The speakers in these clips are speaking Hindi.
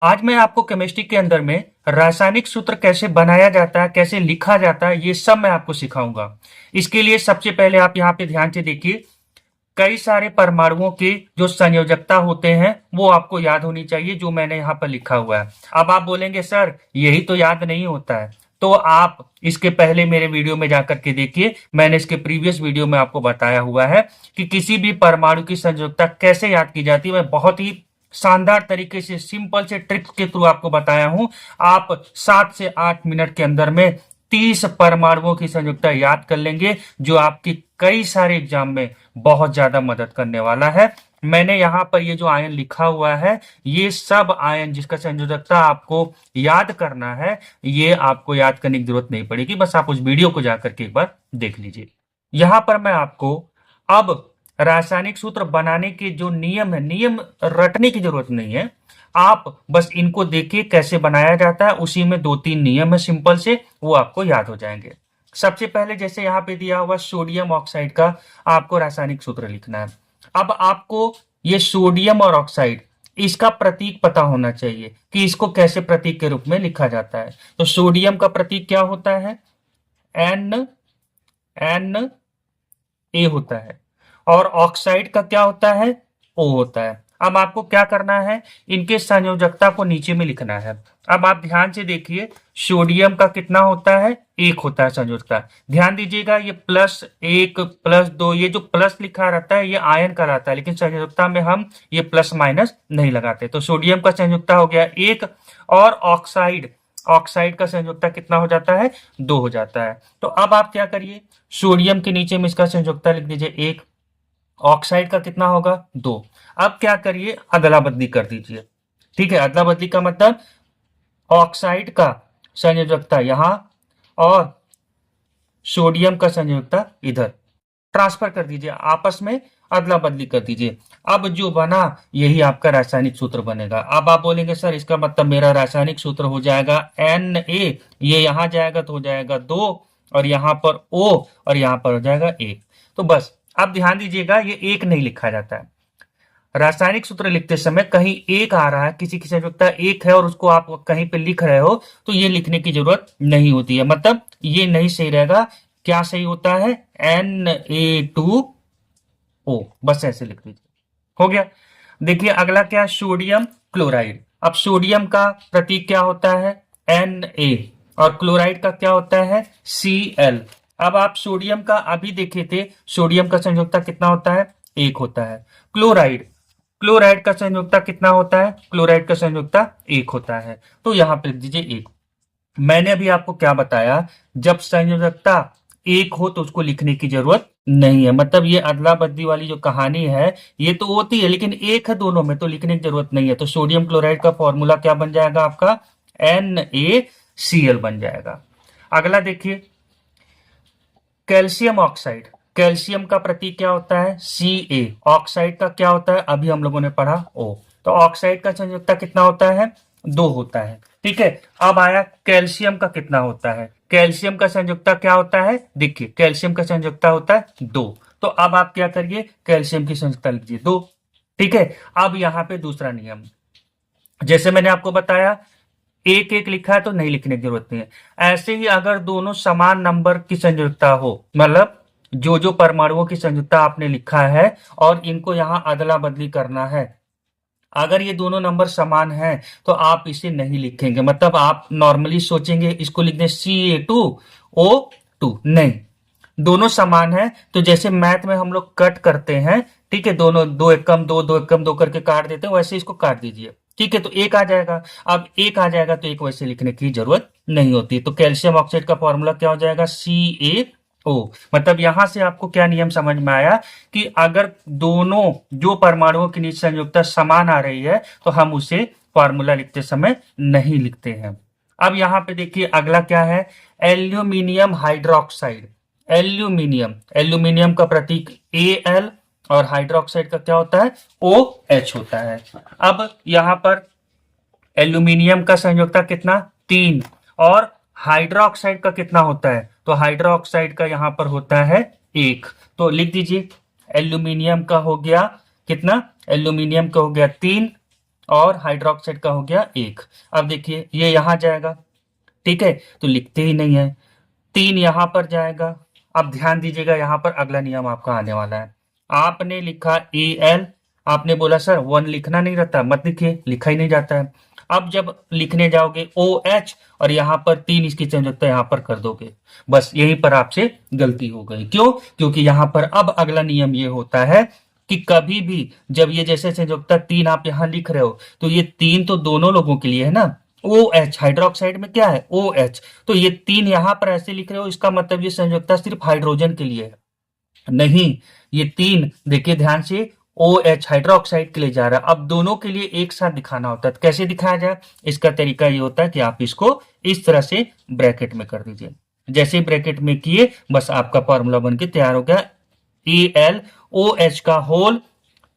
आज मैं आपको केमिस्ट्री के अंदर में रासायनिक सूत्र कैसे बनाया जाता है, कैसे लिखा जाता है, ये सब मैं आपको सिखाऊंगा। इसके लिए सबसे पहले आप यहाँ पे ध्यान से देखिए, कई सारे परमाणुओं के जो संयोजकता होते हैं वो आपको याद होनी चाहिए, जो मैंने यहाँ पर लिखा हुआ है। अब आप बोलेंगे सर यही तो याद नहीं होता है, तो आप इसके पहले मेरे वीडियो में जाकर के देखिए। मैंने इसके प्रीवियस वीडियो में आपको बताया हुआ है कि किसी भी परमाणु की संयोजकता कैसे याद की जाती है। मैं बहुत ही शानदार तरीके से सिंपल से ट्रिक्स के थ्रू आपको बताया हूं। आप 7 से 8 मिनट के अंदर में 30 परमाणुओं की संयोजकता याद कर लेंगे, जो आपकी कई सारे एग्जाम में बहुत ज्यादा मदद करने वाला है। मैंने यहाँ पर ये जो आयन लिखा हुआ है, ये सब आयन जिसका संयोजकता आपको याद करना है, ये आपको याद करने की जरूरत नहीं पड़ेगी। बस आप उस वीडियो को जाकर के एक बार देख लीजिए। यहाँ पर मैं आपको अब रासायनिक सूत्र बनाने के जो नियम है, नियम रटने की जरूरत नहीं है, आप बस इनको देखिए कैसे बनाया जाता है। उसी में 2-3 नियम है सिंपल से, वो आपको याद हो जाएंगे। सबसे पहले जैसे यहाँ पे दिया हुआ सोडियम ऑक्साइड का आपको रासायनिक सूत्र लिखना है। अब आपको ये सोडियम और ऑक्साइड, इसका प्रतीक पता होना चाहिए कि इसको कैसे प्रतीक के रूप में लिखा जाता है। तो सोडियम का प्रतीक क्या होता है? एन ए होता है। और ऑक्साइड का क्या होता है? ओ होता है। अब आपको क्या करना है, इनके संयोजकता को नीचे में लिखना है। अब आप ध्यान से देखिए, सोडियम का कितना होता है? 1 होता है संयोजकता। ध्यान दीजिएगा, ये +1 +2, ये जो प्लस लिखा रहता है ये आयन कहलाता है, लेकिन संयोजकता में हम ये प्लस माइनस नहीं लगाते। तो सोडियम का संयोजकता हो गया 1, और ऑक्साइड का संयोजकता कितना हो जाता है? 2 हो जाता है। तो अब आप क्या करिए, सोडियम के नीचे में इसका संयोजकता लिख दीजिए 1, ऑक्साइड का कितना होगा? 2। अब क्या करिए, अदला बदली कर दीजिए। ठीक है, अदला बदली का मतलब ऑक्साइड का संयोजकता यहां और सोडियम का संयोजकता इधर ट्रांसफर कर दीजिए, आपस में अदला बदली कर दीजिए। अब जो बना यही आपका रासायनिक सूत्र बनेगा। अब आप बोलेंगे सर इसका मतलब मेरा रासायनिक सूत्र हो जाएगा Na, ये यहां जाएगा तो हो जाएगा 2, और यहां पर O, और यहां पर हो जाएगा 1। तो बस अब ध्यान दीजिएगा, ये 1 नहीं लिखा जाता है। रासायनिक सूत्र लिखते समय कहीं 1 आ रहा है, किसी की संयोजकता 1 है और उसको आप कहीं पे लिख रहे हो, तो ये लिखने की जरूरत नहीं होती है। मतलब ये नहीं सही रहेगा। क्या सही होता है? Na2O, बस ऐसे लिख दीजिए, हो गया। देखिए अगला क्या है, सोडियम क्लोराइड। अब सोडियम का प्रतीक क्या होता है? Na, और क्लोराइड का क्या होता है? Cl। अब आप सोडियम का अभी देखे थे, सोडियम का संयोजकता कितना होता है? 1 होता है। क्लोराइड का संयोजकता कितना होता है? क्लोराइड का संयोजकता 1 होता है। तो यहां पर लिख दीजिए 1। मैंने अभी आपको क्या बताया, जब संयोजकता 1 हो तो उसको लिखने की जरूरत नहीं है। मतलब ये अदला बदली वाली जो कहानी है ये तो होती है, लेकिन 1 है दोनों में तो लिखने की जरूरत नहीं है। तो सोडियम क्लोराइड का फॉर्मूला क्या बन जाएगा आपका? NaCl बन जाएगा। अगला देखिए, कैल्शियम ऑक्साइड। कैल्शियम का प्रतीक क्या होता है? Ca। ऑक्साइड का क्या होता है? अभी हम लोगों ने पढ़ा O। तो ऑक्साइड का संयोजकता कितना होता है? 2 होता है। ठीक है, अब आया कैल्शियम का कितना होता है? कैल्शियम का संयोजकता क्या होता है? देखिए कैल्शियम का संयोजकता होता है 2। तो अब आप क्या करिए, कैल्शियम की संयोजकता लीजिए 2। ठीक है, अब यहाँ पे दूसरा नियम, जैसे मैंने आपको बताया 1-1 लिखा है तो नहीं लिखने की जरूरत नहीं है। ऐसे ही अगर दोनों समान नंबर की संयोजकता हो, मतलब जो जो परमाणुओं की संयोजकता आपने लिखा है और इनको यहां अदला बदली करना है, अगर ये दोनों नंबर समान हैं तो आप इसे नहीं लिखेंगे। मतलब आप नॉर्मली सोचेंगे इसको लिख दें Ca2O2, नहीं, दोनों समान है। तो जैसे मैथ में हम लोग कट करते हैं, ठीक है, दोनों 2 एकम 2 2 एकम 2 करके काट देते हैं, वैसे इसको काट दीजिए। ठीक है, तो 1 आ जाएगा। अब 1 आ जाएगा तो 1 वैसे लिखने की जरूरत नहीं होती। तो कैल्शियम ऑक्साइड का फॉर्मूला क्या हो जाएगा? CaO। मतलब यहां से आपको क्या नियम समझ में आया कि अगर दोनों जो परमाणुओं की निश्चित संयोजकता समान आ रही है तो हम उसे फॉर्मूला लिखते समय नहीं लिखते हैं। अब यहां पे देखिए अगला क्या है, एल्यूमिनियम हाइड्रोक्साइड। एल्यूमिनियम का प्रतीक Al, और हाइड्रोक्साइड का क्या होता है? OH होता है। अब यहां पर एल्यूमिनियम का संयोजकता कितना? 3, और हाइड्रोक्साइड का कितना होता है? तो हाइड्रोक्साइड का यहां पर होता है 1। तो लिख दीजिए एल्यूमिनियम का हो गया कितना? एल्यूमिनियम का हो गया 3, और हाइड्रोक्साइड का हो गया 1। अब देखिए ये यहाँ जाएगा, ठीक है, तो लिखते ही नहीं है। 3 यहाँ पर जाएगा। अब ध्यान दीजिएगा, यहाँ पर अगला नियम आपका आने वाला है। आपने लिखा Al, आपने बोला सर 1 लिखना नहीं रहता, मत लिखिए, लिखा ही नहीं जाता है। अब जब लिखने जाओगे OH और यहाँ पर 3 इसकी संयोजकता यहाँ पर कर दोगे, बस यहीं पर आपसे गलती हो गई। क्यों? क्योंकि यहाँ पर अब अगला नियम ये होता है कि कभी भी जब ये जैसे संयोजकता 3 आप यहाँ लिख रहे हो, तो ये 3 तो दोनों लोगों के लिए है ना। OH हाइड्रोक्साइड में क्या है? OH। तो ये 3 यहां पर ऐसे लिख रहे हो, इसका मतलब ये संयोजकता सिर्फ हाइड्रोजन के लिए है? नहीं, ये 3 देखिए ध्यान से, OH हाइड्रोक्साइड के लिए जा रहा है। अब दोनों के लिए एक साथ दिखाना होता है, तो कैसे दिखाया जाए? इसका तरीका ये होता है कि आप इसको इस तरह से ब्रैकेट में कर दीजिए। जैसे ब्रैकेट में किए, बस आपका फॉर्मूला बन के तैयार हो गया। AlOH का होल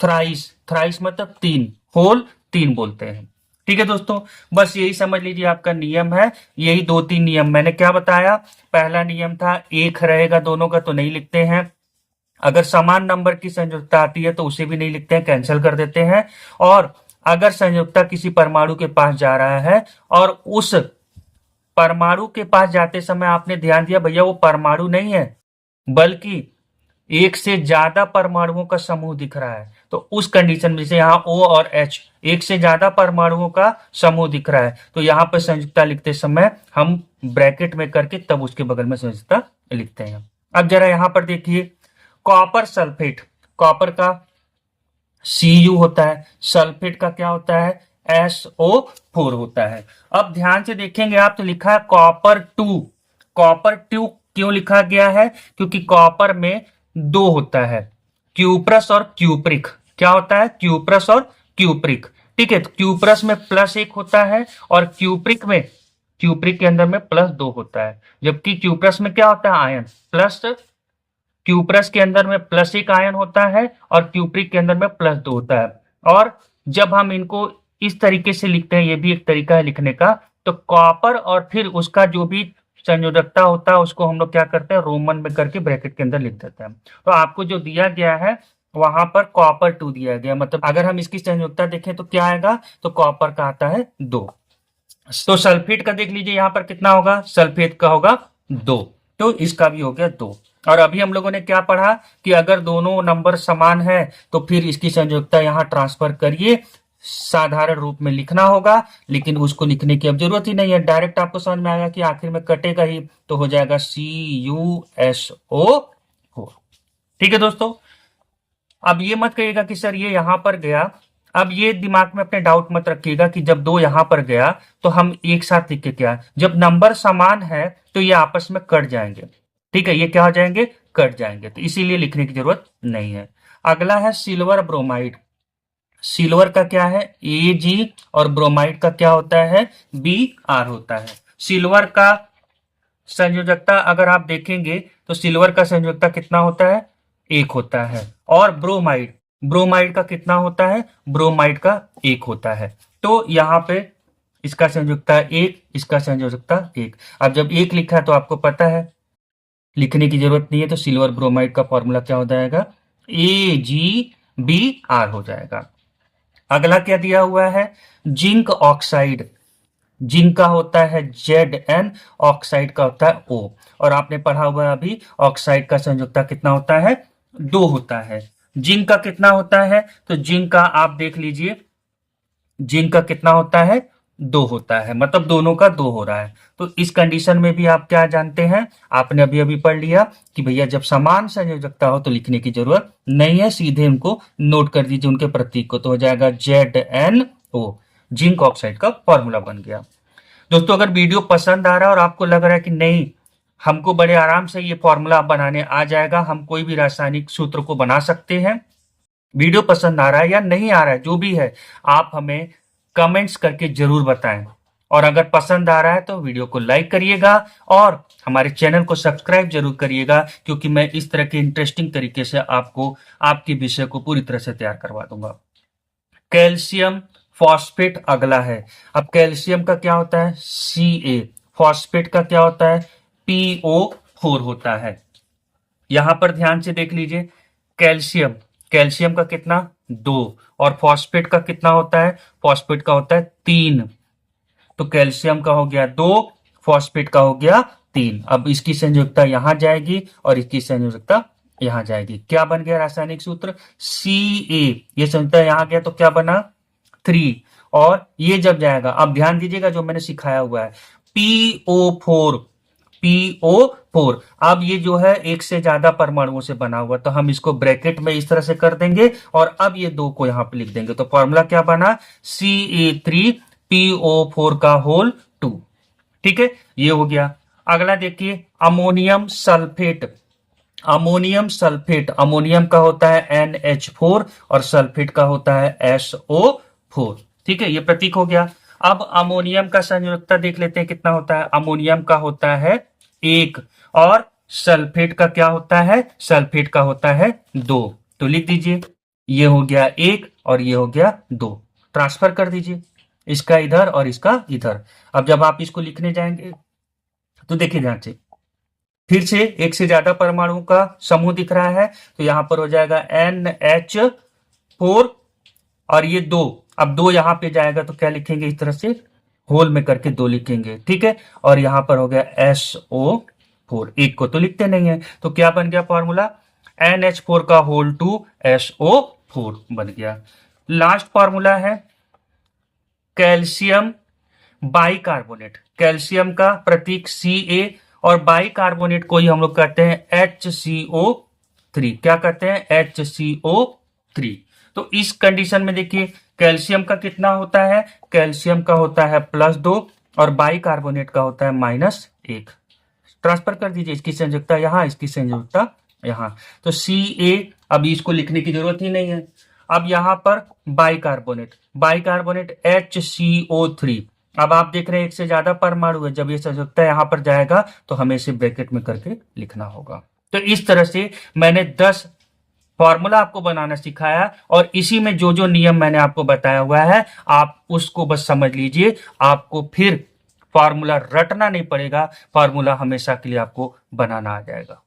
थ्राइस, थ्राइस मतलब 3, होल 3 बोलते हैं। ठीक है दोस्तों, बस यही समझ लीजिए आपका नियम है। यही 2-3 नियम मैंने क्या बताया। पहला नियम था 1 रहेगा दोनों का तो नहीं लिखते हैं। अगर समान नंबर की संयोजकता आती है तो उसे भी नहीं लिखते हैं, कैंसिल कर देते हैं। और अगर संयोजकता किसी परमाणु के पास जा रहा है और उस परमाणु के पास जाते समय आपने ध्यान दिया भैया वो परमाणु नहीं है, बल्कि एक से ज्यादा परमाणुओं का समूह दिख रहा है, तो उस कंडीशन में, जैसे यहाँ O और H, एक से ज्यादा परमाणुओं का समूह दिख रहा है, तो यहाँ पर संयुक्ता लिखते समय हम ब्रैकेट में करके तब उसके बगल में संयुक्ता लिखते हैं। अब जरा यहाँ पर देखिए, कॉपर सल्फेट, कॉपर का Cu होता है, सल्फेट का क्या होता है? SO4 होता है। अब ध्यान से देखेंगे आप तो लिखा है कॉपर 2। कॉपर 2 क्यों लिखा गया है? क्योंकि कॉपर में 2 होता है, क्यूप्रस और क्यूप्रिक। क्या होता है? क्यूप्रस और क्यूप्रिक। ठीक है, तो क्यूप्रस में +1 होता है और क्यूप्रिक में, क्यूप्रिक के अंदर में +2 होता है। जबकि क्यूप्रस में क्या होता है? आयन प्लस, क्यूप्रस के अंदर में +1 आयन होता है और क्यूप्रिक के अंदर में +2 होता है। और जब हम इनको इस तरीके से लिखते हैं, ये भी एक तरीका है लिखने का, तो कॉपर और फिर उसका जो भी संयोजकता होता है उसको हम लोग क्या करते हैं? रोमन में करके ब्रैकेट के अंदर लिख देते हैं। तो आपको जो दिया गया है वहां पर कॉपर 2 दिया गया, मतलब अगर हम इसकी संयोजकता देखें तो क्या आएगा? तो कॉपर का आता है 2। तो सल्फेट का देख लीजिए यहाँ पर कितना होगा? सल्फेट का होगा 2, तो इसका भी हो गया 2। और अभी हम लोगों ने क्या पढ़ा कि अगर दोनों नंबर समान है तो फिर इसकी संयोजकता यहाँ ट्रांसफर करिए, साधारण रूप में लिखना होगा, लेकिन उसको लिखने की अब जरूरत ही नहीं है, डायरेक्ट आपको समझ में आएगा कि आखिर में कटेगा ही, तो हो जाएगा CuSO4। ठीक है दोस्तों, अब ये मत कहिएगा कि सर ये यहां पर गया। अब ये दिमाग में अपने डाउट मत रखिएगा कि जब 2 यहां पर गया तो हम एक साथ लिख के क्या, जब नंबर समान है तो ये आपस में कट जाएंगे। ठीक है, ये क्या हो जाएंगे? कट जाएंगे, तो इसीलिए लिखने की जरूरत नहीं है। अगला है सिल्वर ब्रोमाइड। सिल्वर का क्या है? Ag और ब्रोमाइड का क्या होता है? Br होता है। सिल्वर का संयोजकता अगर आप देखेंगे तो सिल्वर का संयोजकता कितना होता है? 1 होता है। और ब्रोमाइड, ब्रोमाइड का कितना होता है? ब्रोमाइड का 1 होता है। तो यहाँ पे इसका संयोजकता 1, इसका संयोजकता 1। अब जब 1 लिखा है तो आपको पता है, लिखने की जरूरत नहीं है, तो सिल्वर ब्रोमाइड का फॉर्मूला क्या हो जाएगा? AgBr हो जाएगा। अगला क्या दिया हुआ है? Zinc oxide. जिंक का होता है Zn, ऑक्साइड का होता है O। और आपने पढ़ा हुआ है अभी, ऑक्साइड का संयोजकता कितना होता है? 2 होता है। जिंक का कितना होता है? तो जिंक का आप देख लीजिए, जिंक का कितना होता है? 2 होता है, मतलब दोनों का 2 हो रहा है। तो इस कंडीशन में भी आप क्या जानते हैं, आपने अभी अभी पढ़ लिया कि भैया जब समान संयोजकता हो तो लिखने की जरूरत नहीं है, सीधे उनको नोट कर दीजिए उनके प्रतीक को, तो हो जाएगा ZnO। जिंक ऑक्साइड का फॉर्मूला बन गया। दोस्तों अगर वीडियो पसंद आ रहा है और आपको लग रहा है कि नहीं हमको बड़े आराम से ये फॉर्मूला बनाने आ जाएगा, हम कोई भी रासायनिक सूत्र को बना सकते हैं, वीडियो पसंद आ रहा है या नहीं आ रहा है, जो भी है आप हमें कमेंट्स करके जरूर बताएं। और अगर पसंद आ रहा है तो वीडियो को लाइक करिएगा और हमारे चैनल को सब्सक्राइब जरूर करिएगा, क्योंकि मैं इस तरह के इंटरेस्टिंग तरीके से आपको आपके विषय को पूरी तरह से तैयार करवा दूंगा। कैल्शियम फॉस्फेट अगला है। अब कैल्शियम का क्या होता है? Ca। फॉस्फेट का क्या होता है? PO4 होता है। यहां पर ध्यान से देख लीजिए, कैल्शियम, कैल्शियम का कितना? 2, और फॉस्फेट का कितना होता है? फॉस्फेट का होता है 3। तो कैल्शियम का हो गया 2, फॉस्फेट का हो गया 3। अब इसकी संयोजकता यहां जाएगी और इसकी संयोजकता यहां जाएगी। क्या बन गया रासायनिक सूत्र? Ca। ये संयोजकता यहां गया तो क्या बना? 3। और ये जब जाएगा, अब ध्यान दीजिएगा जो मैंने सिखाया हुआ है, PO4। PO4 अब ये जो है एक से ज्यादा परमाणुओं से बना हुआ, तो हम इसको ब्रैकेट में इस तरह से कर देंगे और अब ये 2 को यहां पे लिख देंगे। तो फॉर्मूला क्या बना? Ca3PO4 का होल 2। ठीक है, ये हो गया। अगला देखिए, ammonium sulphate. Ammonium sulphate, ammonium का होता है NH4 और सल्फेट का होता है SO4। ठीक है, ये प्रतीक हो गया। अब अमोनियम का संयोजकता देख लेते हैं कितना होता है। अमोनियम का होता है 1 और सल्फेट का क्या होता है? सल्फेट का होता है 2। तो लिख दीजिए, ये हो गया 1 और ये हो गया 2। ट्रांसफर कर दीजिए, इसका इधर और इसका इधर। अब जब आप इसको लिखने जाएंगे तो देखिए ध्यान से, फिर से एक से ज्यादा परमाणु का समूह दिख रहा है, तो यहां पर हो जाएगा NH4 और ये 2। अब 2 यहां पे जाएगा तो क्या लिखेंगे? इस तरह से होल में करके 2 लिखेंगे। ठीक है, और यहां पर हो गया SO4। एक को तो लिखते नहीं है, तो क्या बन गया फॉर्मूला? NH4 का होल 2 SO4 बन गया। लास्ट फॉर्मूला है कैल्शियम बाइकार्बोनेट। कैल्शियम का प्रतीक Ca और बाइकार्बोनेट को ही हम लोग कहते हैं HCO3। क्या कहते हैं? HCO3। तो इस कंडीशन में देखिए, कैल्शियम का कितना होता है? कैल्शियम का होता है +2 और बाइकार्बोनेट का होता है -1। ट्रांसफर कर दीजिए, इसकी संयोजकता यहां, इसकी संयोजकता यहां। तो Ca, अभी इसको लिखने की जरूरत ही नहीं है। अब यहां पर बाइकार्बोनेट, बाइकार्बोनेट HCO3। अब आप देख रहे हैं एक से ज्यादा परमाणु है, जब ये संयोजकता यहां पर जाएगा तो हमें इसे ब्रैकेट में करके लिखना होगा। तो इस तरह से मैंने 10 फॉर्मूला आपको बनाना सिखाया और इसी में जो जो नियम मैंने आपको बताया हुआ है आप उसको बस समझ लीजिए। आपको फिर फॉर्मूला रटना नहीं पड़ेगा, फॉर्मूला हमेशा के लिए आपको बनाना आ जाएगा।